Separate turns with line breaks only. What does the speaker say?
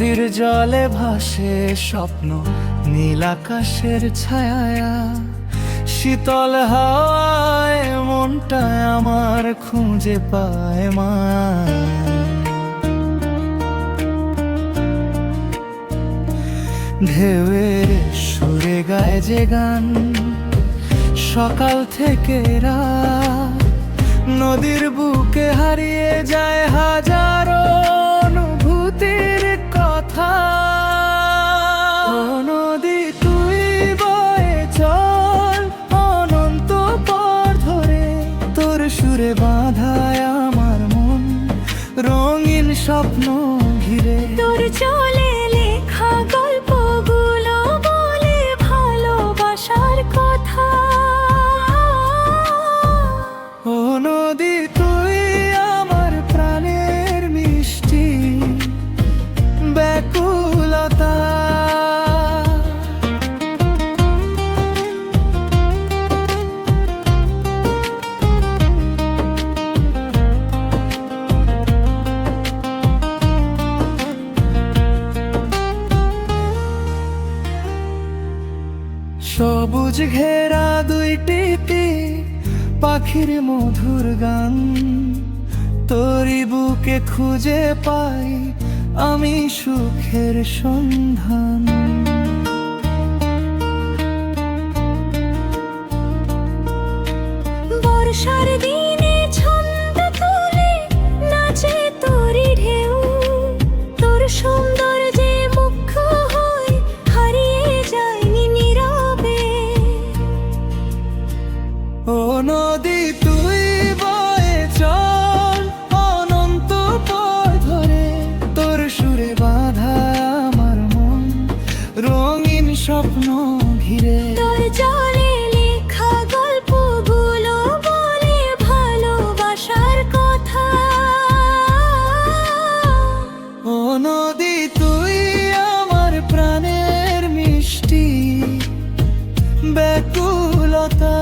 নদীর জলে ভাসে স্বপ্ন, নীল আকাশের ছায়া, শীতল হাওয়ায় মনটা আমার খুঁজে পায় মা। ঢেউয়ের সুরে গায় যে গান, সকাল থেকে রাত, নদীর বুকে হারিয়ে যায় হাজারো অনুভূতির কথা। ও নদী তুই বয়ে চল অনন্ত পথ ধরে, তোর সুরে বাঁধায় আমার মন রঙিন স্বপ্ন ঘিরে।
তোর চলে লেখা গল্পগুলো বলে ভালোবাসার কথা।
ও নদী তুই আমার প্রাণের মিষ্টি ব্যাকুলতা। সবুজ ঘেরা দুইটি তীর, পাখির মধুর গান, তোরি বুকে খুঁজে পাই আমি সুখের সন্ধান।
বর্ষার দিনে ছন্দ তুলে নাচে তোরি ঢেউ, তোর সৌন্দর্যে মুগ্ধ হয়ে হারিয়ে যায়নি নীরবে।
ও নদী তুই বয়ে চল অনন্ত পথ ধরে, তোর সুরে বাঁধা আমার মন রঙিন স্বপ্ন ঘিরে।
তোর জলে লেখা গল্পগুলো বলে ভালোবাসার কথা।
ও নদী তুই আমার প্রাণের মিষ্টি ব্যাকুলতা।